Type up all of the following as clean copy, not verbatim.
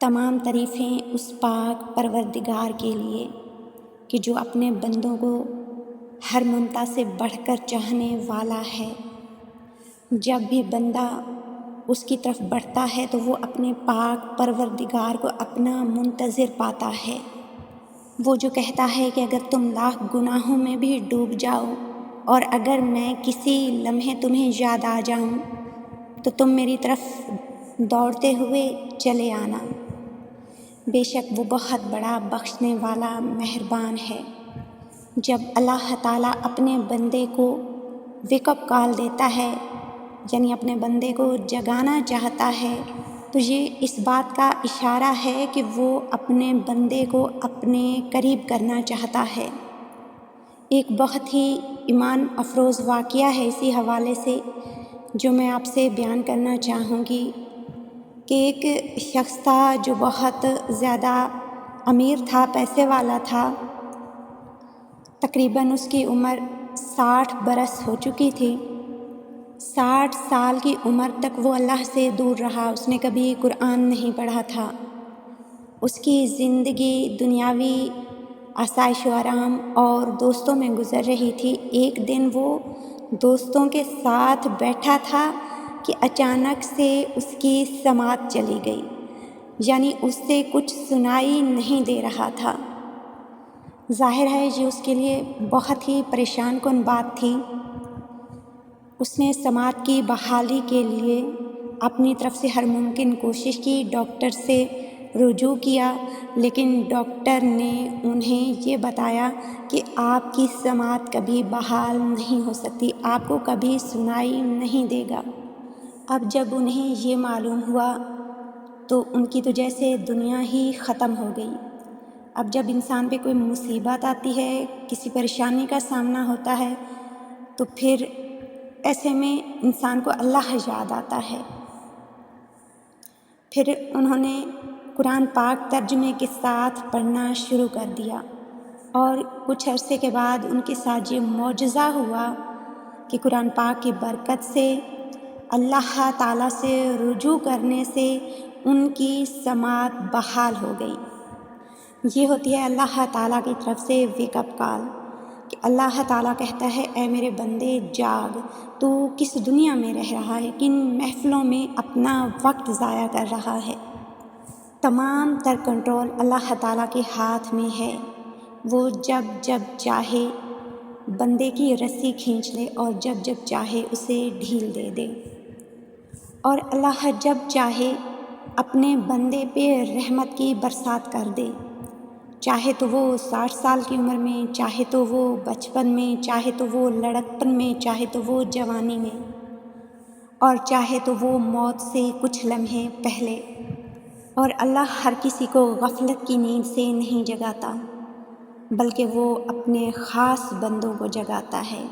تمام تعریفیں اس پاک پروردگار کے لیے کہ جو اپنے بندوں کو ہر ممتا سے بڑھ کر چاہنے والا ہے۔ جب بھی بندہ اس کی طرف بڑھتا ہے تو وہ اپنے پاک پروردگار کو اپنا منتظر پاتا ہے۔ وہ جو کہتا ہے کہ اگر تم لاکھ گناہوں میں بھی ڈوب جاؤ اور اگر میں کسی لمحے تمہیں یاد آ جاؤں تو تم میری طرف دوڑتے ہوئے چلے آنا۔ بے شک وہ بہت بڑا بخشنے والا مہربان ہے۔ جب اللہ تعالیٰ اپنے بندے کو ویک اپ کال دیتا ہے، یعنی اپنے بندے کو جگانا چاہتا ہے، تو یہ اس بات کا اشارہ ہے کہ وہ اپنے بندے کو اپنے قریب کرنا چاہتا ہے۔ ایک بہت ہی ایمان افروز واقعہ ہے اسی حوالے سے جو میں آپ سے بیان کرنا چاہوں گی کہ ایک شخص تھا جو بہت زیادہ امیر تھا، پیسے والا تھا۔ تقریباً اس کی عمر 60 برس ہو چکی تھی۔ 60 سال کی عمر تک وہ اللہ سے دور رہا، اس نے کبھی قرآن نہیں پڑھا تھا۔ اس کی زندگی دنیاوی آسائش و آرام اور دوستوں میں گزر رہی تھی۔ ایک دن وہ دوستوں کے ساتھ بیٹھا تھا کہ اچانک سے اس کی سماعت چلی گئی، یعنی اس سے کچھ سنائی نہیں دے رہا تھا۔ ظاہر ہے یہ اس کے لیے بہت ہی پریشان کن بات تھی۔ اس نے سماعت کی بحالی کے لیے اپنی طرف سے ہر ممکن کوشش کی، ڈاکٹر سے رجوع کیا، لیکن ڈاکٹر نے انہیں یہ بتایا کہ آپ کی سماعت کبھی بحال نہیں ہو سکتی، آپ کو کبھی سنائی نہیں دے گا۔ اب جب انہیں یہ معلوم ہوا تو ان کی تو جیسے دنیا ہی ختم ہو گئی۔ اب جب انسان پہ کوئی مصیبت آتی ہے، کسی پریشانی کا سامنا ہوتا ہے، تو پھر ایسے میں انسان کو اللہ یاد آتا ہے۔ پھر انہوں نے قرآن پاک ترجمے کے ساتھ پڑھنا شروع کر دیا، اور کچھ عرصے کے بعد ان کے ساتھ یہ معجزہ ہوا کہ قرآن پاک کی برکت سے، اللہ تعالیٰ سے رجوع کرنے سے ان کی سماعت بحال ہو گئی۔ یہ ہوتی ہے اللہ تعالیٰ کی طرف سے ویک اپ کال کہ اللہ تعالیٰ کہتا ہے اے میرے بندے جاگ، تو کس دنیا میں رہ رہا ہے، کن محفلوں میں اپنا وقت ضائع کر رہا ہے۔ تمام تر کنٹرول اللہ تعالیٰ کے ہاتھ میں ہے۔ وہ جب جب چاہے بندے کی رسی کھینچ لے اور جب جب چاہے اسے ڈھیل دے دے، اور اللہ جب چاہے اپنے بندے پہ رحمت کی برسات کر دے، چاہے تو وہ 60 سال کی عمر میں، چاہے تو وہ بچپن میں، چاہے تو وہ لڑکپن میں، چاہے تو وہ جوانی میں، اور چاہے تو وہ موت سے کچھ لمحے پہلے۔ اور اللہ ہر کسی کو غفلت کی نیند سے نہیں جگاتا، بلکہ وہ اپنے خاص بندوں کو جگاتا ہے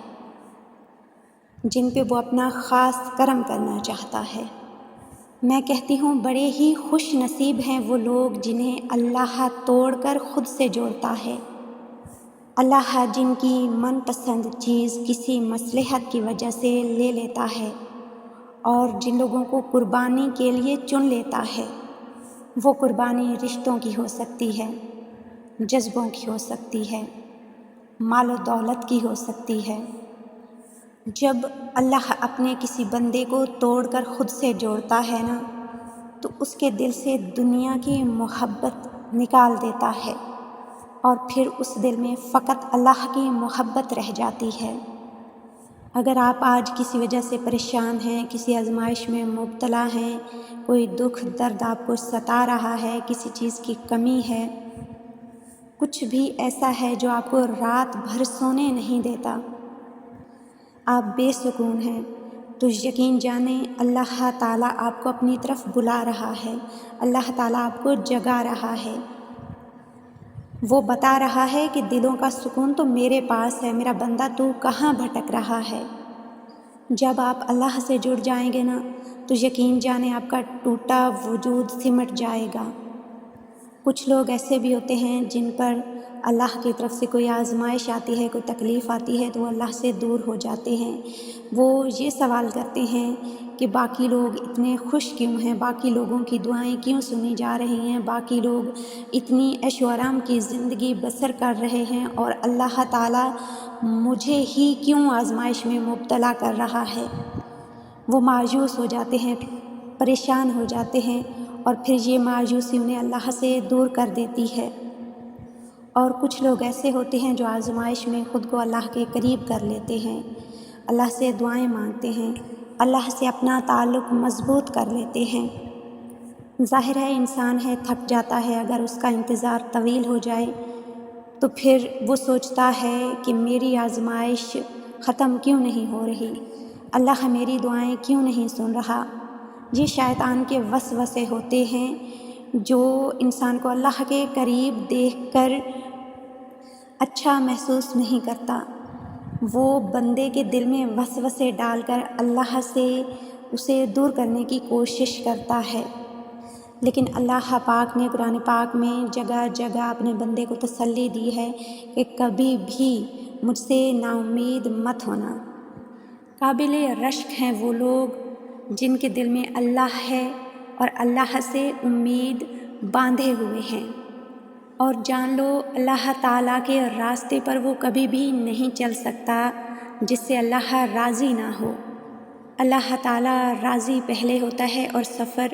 جن پہ وہ اپنا خاص کرم کرنا چاہتا ہے۔ میں کہتی ہوں بڑے ہی خوش نصیب ہیں وہ لوگ جنہیں اللہ توڑ کر خود سے جوڑتا ہے۔ اللہ جن کی من پسند چیز کسی مصلحت کی وجہ سے لے لیتا ہے اور جن لوگوں کو قربانی کے لیے چن لیتا ہے، وہ قربانی رشتوں کی ہو سکتی ہے، جذبوں کی ہو سکتی ہے، مال و دولت کی ہو سکتی ہے۔ جب اللہ اپنے کسی بندے کو توڑ کر خود سے جوڑتا ہے نا، تو اس کے دل سے دنیا کی محبت نکال دیتا ہے، اور پھر اس دل میں فقط اللہ کی محبت رہ جاتی ہے۔ اگر آپ آج کسی وجہ سے پریشان ہیں، کسی آزمائش میں مبتلا ہیں، کوئی دکھ درد آپ کو ستا رہا ہے، کسی چیز کی کمی ہے، کچھ بھی ایسا ہے جو آپ کو رات بھر سونے نہیں دیتا، آپ بے سکون ہیں، تو یقین جانیں اللہ تعالیٰ آپ کو اپنی طرف بلا رہا ہے، اللہ تعالیٰ آپ کو جگا رہا ہے۔ وہ بتا رہا ہے کہ دلوں کا سکون تو میرے پاس ہے، میرا بندہ تو کہاں بھٹک رہا ہے۔ جب آپ اللہ سے جڑ جائیں گے نا، تو یقین جانیں آپ کا ٹوٹا وجود سمٹ جائے گا۔ کچھ لوگ ایسے بھی ہوتے ہیں جن پر اللہ کی طرف سے کوئی آزمائش آتی ہے، کوئی تکلیف آتی ہے تو وہ اللہ سے دور ہو جاتے ہیں۔ وہ یہ سوال کرتے ہیں کہ باقی لوگ اتنے خوش کیوں ہیں، باقی لوگوں کی دعائیں کیوں سنی جا رہی ہیں، باقی لوگ اتنی عیش و آرام کی زندگی بسر کر رہے ہیں اور اللہ تعالیٰ مجھے ہی کیوں آزمائش میں مبتلا کر رہا ہے۔ وہ مایوس ہو جاتے ہیں، پریشان ہو جاتے ہیں، اور پھر یہ مایوسی انہیں اللہ سے دور کر دیتی ہے۔ اور کچھ لوگ ایسے ہوتے ہیں جو آزمائش میں خود کو اللہ کے قریب کر لیتے ہیں، اللہ سے دعائیں مانگتے ہیں، اللہ سے اپنا تعلق مضبوط کر لیتے ہیں۔ ظاہر ہے انسان ہے، تھک جاتا ہے، اگر اس کا انتظار طویل ہو جائے تو پھر وہ سوچتا ہے کہ میری آزمائش ختم کیوں نہیں ہو رہی، اللہ میری دعائیں کیوں نہیں سن رہا۔ یہ شیطان کے وسوسے ہوتے ہیں جو انسان کو اللہ کے قریب دیکھ کر اچھا محسوس نہیں کرتا۔ وہ بندے کے دل میں وسوسے ڈال کر اللہ سے اسے دور کرنے کی کوشش کرتا ہے، لیکن اللہ پاک نے قرآن پاک میں جگہ جگہ اپنے بندے کو تسلی دی ہے کہ کبھی بھی مجھ سے نا امید مت ہونا۔ قابل رشک ہیں وہ لوگ جن کے دل میں اللہ ہے اور اللہ سے امید باندھے ہوئے ہیں، اور جان لو اللہ تعالیٰ کے راستے پر وہ کبھی بھی نہیں چل سکتا جس سے اللہ راضی نہ ہو۔ اللہ تعالیٰ راضی پہلے ہوتا ہے اور سفر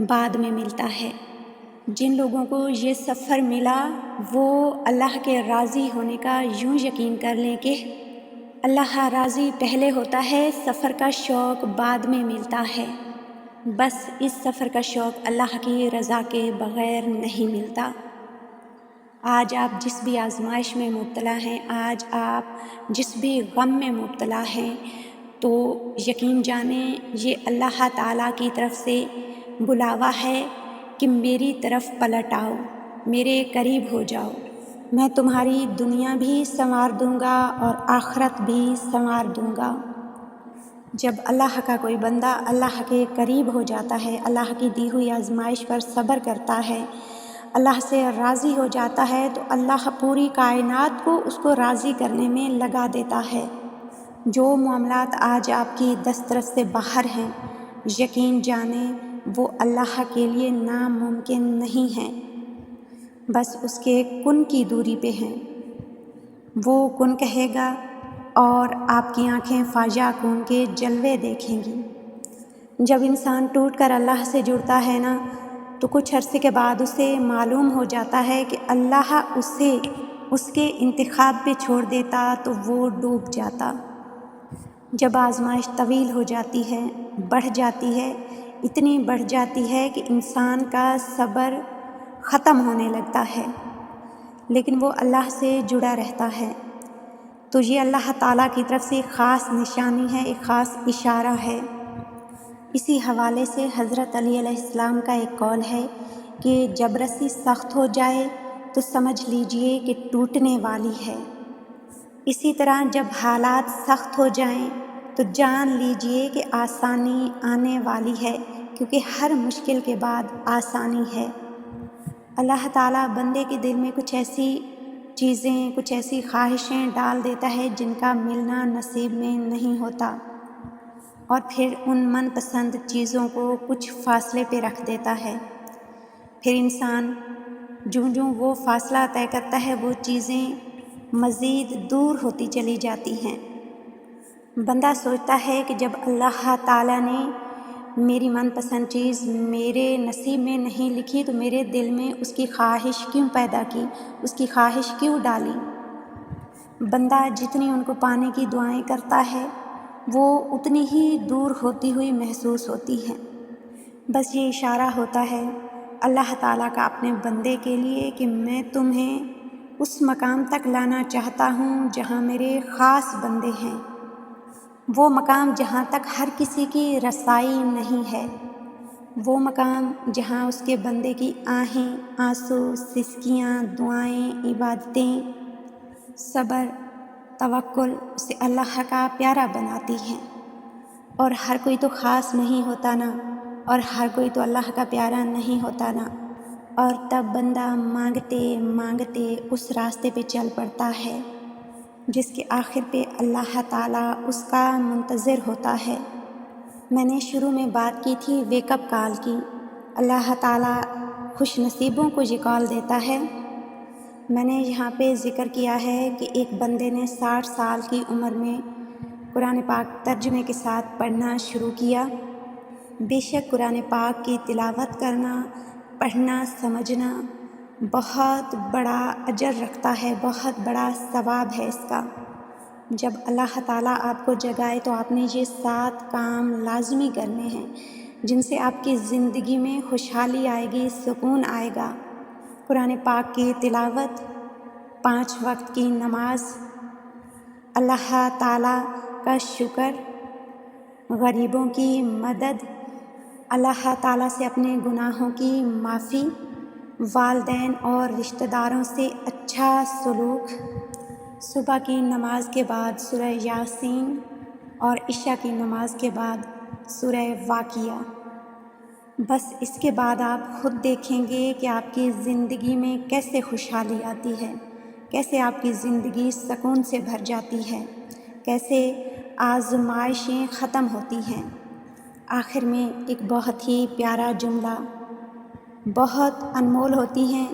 بعد میں ملتا ہے۔ جن لوگوں کو یہ سفر ملا وہ اللہ کے راضی ہونے کا یوں یقین کر لیں کہ اللہ راضی پہلے ہوتا ہے، سفر کا شوق بعد میں ملتا ہے۔ بس اس سفر کا شوق اللہ کی رضا کے بغیر نہیں ملتا۔ آج آپ جس بھی آزمائش میں مبتلا ہیں، آج آپ جس بھی غم میں مبتلا ہیں، تو یقین جانیں یہ اللہ تعالیٰ کی طرف سے بلاوا ہے کہ میری طرف پلٹ آؤ، میرے قریب ہو جاؤ، میں تمہاری دنیا بھی سنوار دوں گا اور آخرت بھی سنوار دوں گا۔ جب اللہ کا کوئی بندہ اللہ کے قریب ہو جاتا ہے، اللہ کی دی ہوئی آزمائش پر صبر کرتا ہے، اللہ سے راضی ہو جاتا ہے، تو اللہ پوری کائنات کو اس کو راضی کرنے میں لگا دیتا ہے۔ جو معاملات آج آپ کی دسترس سے باہر ہیں، یقین جانیں وہ اللہ کے لیے ناممکن نہیں ہیں، بس اس کے کن کی دوری پہ ہیں۔ وہ کن کہے گا اور آپ کی آنکھیں فاجا کن کے جلوے دیکھیں گی۔ جب انسان ٹوٹ کر اللہ سے جڑتا ہے نا، تو کچھ عرصے کے بعد اسے معلوم ہو جاتا ہے کہ اللہ اسے اس کے انتخاب پہ چھوڑ دیتا تو وہ ڈوب جاتا۔ جب آزمائش طویل ہو جاتی ہے، بڑھ جاتی ہے، اتنی بڑھ جاتی ہے کہ انسان کا صبر ختم ہونے لگتا ہے، لیکن وہ اللہ سے جڑا رہتا ہے، تو یہ اللہ تعالیٰ کی طرف سے ایک خاص نشانی ہے، ایک خاص اشارہ ہے۔ اسی حوالے سے حضرت علی علیہ السلام کا ایک قول ہے کہ جب رسی سخت ہو جائے تو سمجھ لیجئے کہ ٹوٹنے والی ہے، اسی طرح جب حالات سخت ہو جائیں تو جان لیجئے کہ آسانی آنے والی ہے، کیونکہ ہر مشکل کے بعد آسانی ہے۔ اللہ تعالیٰ بندے کے دل میں کچھ ایسی چیزیں، کچھ ایسی خواہشیں ڈال دیتا ہے جن کا ملنا نصیب میں نہیں ہوتا، اور پھر ان من پسند چیزوں کو کچھ فاصلے پہ رکھ دیتا ہے۔ پھر انسان جوں جوں وہ فاصلہ طے کرتا ہے وہ چیزیں مزید دور ہوتی چلی جاتی ہیں۔ بندہ سوچتا ہے کہ جب اللہ تعالیٰ نے میری من پسند چیز میرے نصیب میں نہیں لکھی تو میرے دل میں اس کی خواہش کیوں پیدا کی، اس کی خواہش کیوں ڈالی۔ بندہ جتنی ان کو پانے کی دعائیں کرتا ہے وہ اتنی ہی دور ہوتی ہوئی محسوس ہوتی ہیں۔ بس یہ اشارہ ہوتا ہے اللہ تعالیٰ کا اپنے بندے کے لیے کہ میں تمہیں اس مقام تک لانا چاہتا ہوں جہاں میرے خاص بندے ہیں، وہ مقام جہاں تک ہر کسی کی رسائی نہیں ہے، وہ مقام جہاں اس کے بندے کی آہیں، آنسو، سسکیاں، دعائیں، عبادتیں، صبر، توکل اسے اللہ کا پیارا بناتی ہیں۔ اور ہر کوئی تو خاص نہیں ہوتا نا، اور ہر کوئی تو اللہ کا پیارا نہیں ہوتا نا، اور تب بندہ مانگتے مانگتے اس راستے پہ چل پڑتا ہے جس کے آخر پہ اللہ تعالیٰ اس کا منتظر ہوتا ہے۔ میں نے شروع میں بات کی تھی ویک اپ کال کی۔ اللہ تعالیٰ خوش نصیبوں کو یہ کال دیتا ہے۔ میں نے یہاں پہ ذکر کیا ہے کہ ایک بندے نے 60 سال کی عمر میں قرآن پاک ترجمے کے ساتھ پڑھنا شروع کیا۔ بے شک قرآن پاک کی تلاوت کرنا، پڑھنا، سمجھنا بہت بڑا اجر رکھتا ہے، بہت بڑا ثواب ہے اس کا۔ جب اللہ تعالیٰ آپ کو جگائے تو آپ نے یہ 7 کام لازمی کرنے ہیں جن سے آپ کی زندگی میں خوشحالی آئے گی، سکون آئے گا۔ قرآن پاک کی تلاوت، 5 وقت کی نماز، اللہ تعالیٰ کا شکر، غریبوں کی مدد، اللہ تعالیٰ سے اپنے گناہوں کی معافی، والدین اور رشتہ داروں سے اچھا سلوک، صبح کی نماز کے بعد سورہ یاسین اور عشاء کی نماز کے بعد سورہ واقعہ۔ بس اس کے بعد آپ خود دیکھیں گے کہ آپ کی زندگی میں کیسے خوشحالی آتی ہے، کیسے آپ کی زندگی سکون سے بھر جاتی ہے، کیسے آزمائشیں ختم ہوتی ہیں۔ آخر میں ایک بہت ہی پیارا جملہ، بہت انمول ہوتی ہیں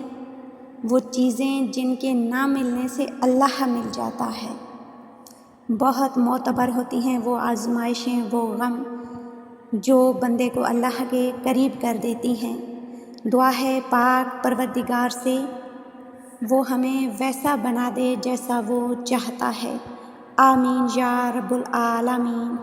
وہ چیزیں جن کے نہ ملنے سے اللہ مل جاتا ہے، بہت معتبر ہوتی ہیں وہ آزمائشیں، وہ غم جو بندے کو اللہ کے قریب کر دیتی ہیں۔ دعا ہے پاک پروردگار سے وہ ہمیں ویسا بنا دے جیسا وہ چاہتا ہے۔ آمین یا رب العالمین۔